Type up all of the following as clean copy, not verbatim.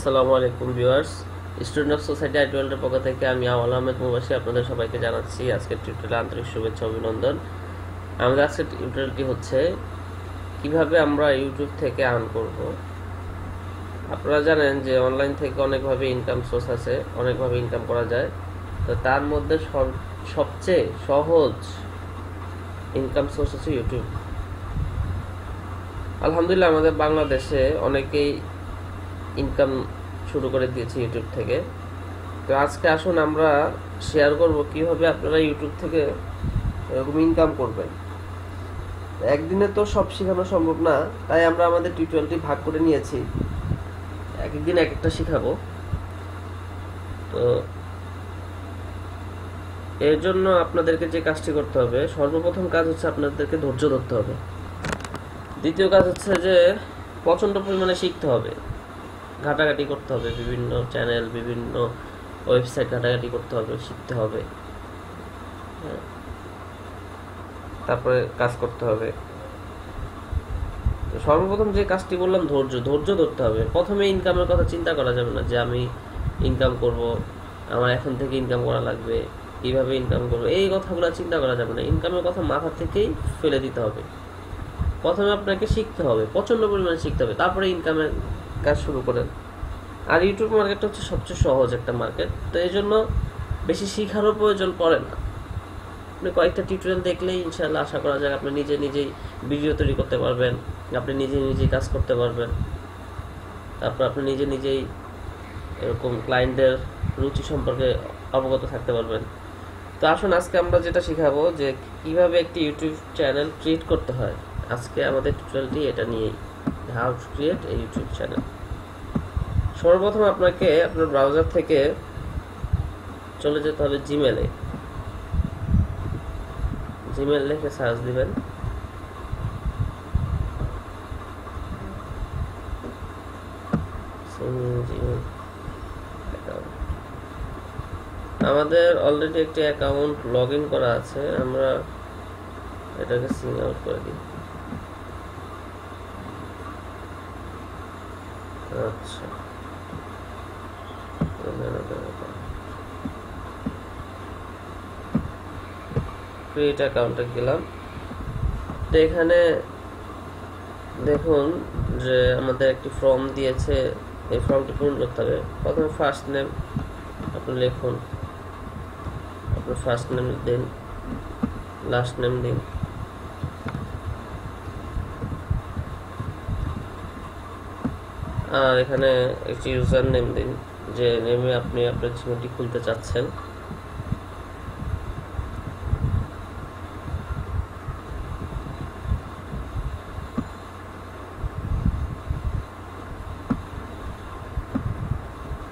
আসসালামু আলাইকুম viewers, student of society আই-12 এর পক্ষ থেকে আমি আওয়াল আহমেদ মুবাশশির আপনাদের সবাইকে জানাচ্ছি আজকের টিউটোরিয়ালে আন্তরিক শুভেচ্ছা অভিনন্দন। আমাদের আজকের টিউটোরিয়ালটি হচ্ছে কিভাবে আমরা ইউটিউব থেকে আর্ন করব। আপনারা জানেন যে অনলাইন থেকে অনেকভাবে ইনকাম সোর্স আছে, অনেকভাবে ইনকাম করা যায়। তো তার মধ্যে সবচেয়ে সহজ ইনকাম সোর্স হচ্ছে ইউটিউব। আলহামদুলিল্লাহ আমাদের বাংলাদেশে অনেকেই ইনকাম শুরু করে দিয়েছে ইউটিউব থেকে। তো আজকে আসুন আমরা শেয়ার করব কিভাবে আপনারা ইউটিউব থেকে এরকম ইনকাম করবেন। একদিনে তো সব শেখানো সম্ভব না, তাই আমরা আমাদের টিউটোরিয়ালটি ভাগ করে নিয়েছি, এক একদিন এক একটা শেখাবো। তো এর জন্য আপনাদেরকে যে কাজটি করতে হবে, সর্বপ্রথম কাজ হচ্ছে আপনাদেরকে ধৈর্য ধরতে হবে। দ্বিতীয় কাজ হচ্ছে যে প্রচণ্ড পরিমাণে শিখতে হবে, ঘাটাঘাটি করতে হবে, বিভিন্ন চ্যানেল বিভিন্ন ওয়েবসাইট ঘাটাঘাটি করতে হবে, শিখতে হবে, তারপরে কাজ করতে হবে। সর্বপ্রথম যে কাজটি বললাম, ধৈর্য ধরতে হবে। প্রথমে ইনকামের কথা চিন্তা করা যাবে না যে আমি ইনকাম করব, আমার এখন থেকে ইনকাম করা লাগবে, কীভাবে ইনকাম করবো, এই কথাগুলো চিন্তা করা যাবে না। ইনকামের কথা মাথা থেকেই ফেলে দিতে হবে। প্রথমে আপনাকে শিখতে হবে, প্রচণ্ড পরিমাণে শিখতে হবে, তারপরে ইনকামের কাজ শুরু করেন। আর ইউটিউব মার্কেটটা হচ্ছে সবচেয়ে সহজ একটা মার্কেট, তো এই জন্য বেশি শিখারও প্রয়োজন পড়ে না। আপনি কয়েকটা টিউটোরিয়াল দেখলেই ইনশাআল্লাহ আশা করা যায় আপনি নিজেই ভিডিও তৈরি করতে পারবেন, আপনি নিজেই কাজ করতে পারবেন। তারপর আপনি নিজেই এরকম ক্লায়েন্টদের রুচি সম্পর্কে অবগত থাকতে পারবেন। তো আসুন আজকে আমরা যেটা শেখাবো যে কিভাবে একটি ইউটিউব চ্যানেল ক্রিয়েট করতে হয়। আজকে আমাদের টিউটোরিয়ালটি এটা নিয়েই, how to create a YouTube channel. সর্বপ্রথম আপনাকে আপনার ব্রাউজার থেকে চলে যেতে হবে জিমেলে। জিমেল লিখে সার্চ দিবেন। আমাদের অলরেডি একটি অ্যাকাউন্ট লগ ইন করা আছে, আমরা এটাকে সিং আউট করে দিই। আচ্ছা, ক্রিয়েট অ্যাকাউন্টে গেলাম। তো এখানে দেখুন যে আমাদের একটি ফর্ম দিয়েছে, এই ফর্মটি পূরণ করতে হবে। প্রথমে ফার্স্ট নেম আপনি লিখুন, আপনার ফার্স্ট নেম দিন, লাস্ট নেম দিন, আর এখানে একটি ইউজার নেম দিন, যে নেমে আপনি আপনার জিমেলটি খুলতে চাচ্ছেন।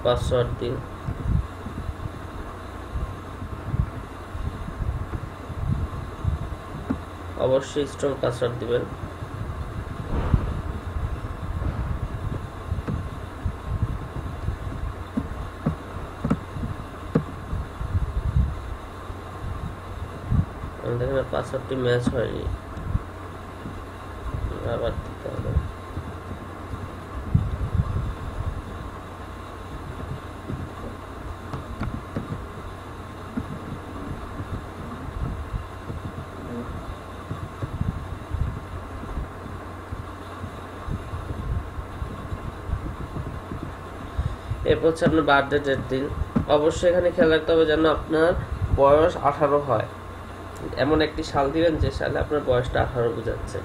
পাসওয়ার্ড দিন, অবশ্যই স্ট্রং পাসওয়ার্ড দিবেন। আমাদের এখানে পাসওয়ার্ডটি ম্যাচ হয়নি, আবার দিতে হবে। এরপর হচ্ছে আপনার বার্থডে ডেট দিন। অবশ্যই এখানে খেয়াল রাখতে হবে যেন আপনার বয়স 18 হয়, এমন একটি সাল দিবেন যে সালে আপনার বয়সটা 18 বোঝাচ্ছে।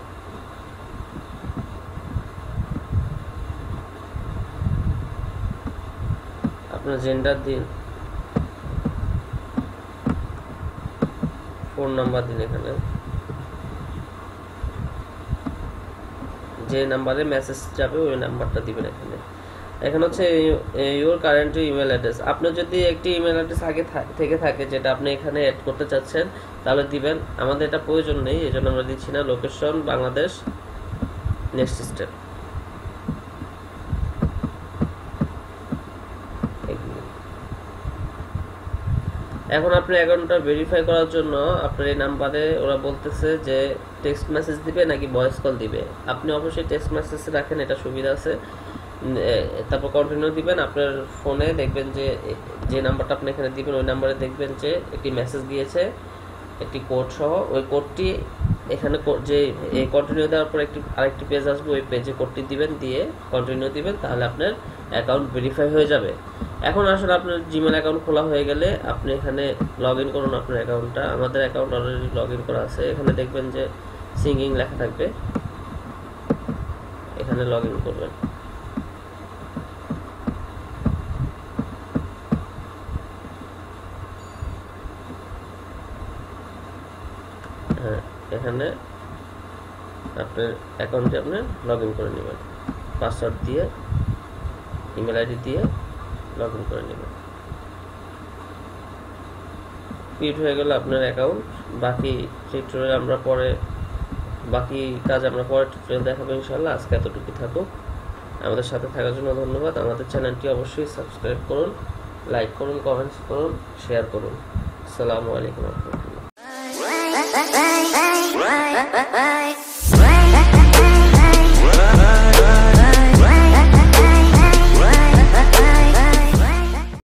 আপনার জেন্ডার দিন, ফোন নাম্বার দিন, এখানে যে নাম্বারে মেসেজ যাবে ওই নাম্বারটা দিবেন। এখানে হচ্ছে ইউর কারেন্ট ইমেল অ্যাড্রেস। আপনার যদি একটি ইমেল অ্যাড্রেস আগে থেকে থাকে যেটা আপনি এখানে অ্যাড করতে চাচ্ছেন তাহলে দিবেন। আমাদের এটা প্রয়োজন নেই, এই জন্য আমরা দিচ্ছি না। Location Bangladesh, next step. এখন আপনি অ্যাকাউন্টটা ভেরিফাই করার জন্য আপনার এই নাম্বারে ওরা বলতেছে যে টেক্সট মেসেজ দিবে নাকি ভয়েস কল দিবে। আপনি অবশ্যই টেক্সট মেসেজ রাখেন, এটা সুবিধা আছে। তারপর কন্টিনিউ দিবেন। আপনার ফোনে দেখবেন যে নাম্বারটা আপনি এখানে দিবেন ওই নাম্বারে দেখবেন যে একটি মেসেজ গিয়েছে একটি কোড সহ। ওই কোডটি এখানে যে এই কন্টিনিউ দেওয়ার পর আরেকটি পেজ আসবে, ওই পেজে কোডটি দিবেন, দিয়ে কন্টিনিউ দিবেন, তাহলে আপনার অ্যাকাউন্ট ভেরিফাই হয়ে যাবে। এখন আসলে আপনার জিমেল অ্যাকাউন্ট খোলা হয়ে গেলে আপনি এখানে লগ ইন করুন আপনার অ্যাকাউন্টটা। আমাদের অ্যাকাউন্ট অলরেডি লগ ইন করা আছে। এখানে দেখবেন যে সিঙ্গিং লেখা থাকবে, এখানে লগ ইন করবেন। হ্যাঁ, এখানে আপনার অ্যাকাউন্টে আপনি লগ ইন করে নেবেন, পাসওয়ার্ড দিয়ে ইমেল আইডি দিয়ে লগ ইন করে নেবেন। ক্রিয়েট হয়ে গেল আপনার অ্যাকাউন্ট। বাকি টিউটোরিয়াল আমরা পরে বাকি কাজ আমরা পরে টিউটোরিয়াল দেখাবো ইনশাআল্লাহ। আজকে এতটুকু থাকুক। আমাদের সাথে থাকার জন্য ধন্যবাদ। আমাদের চ্যানেলটি অবশ্যই সাবস্ক্রাইব করুন, লাইক করুন, কমেন্টস করুন, শেয়ার করুন। আসসালামু আলাইকুম ওয়া রাহমাতুল্লাহ।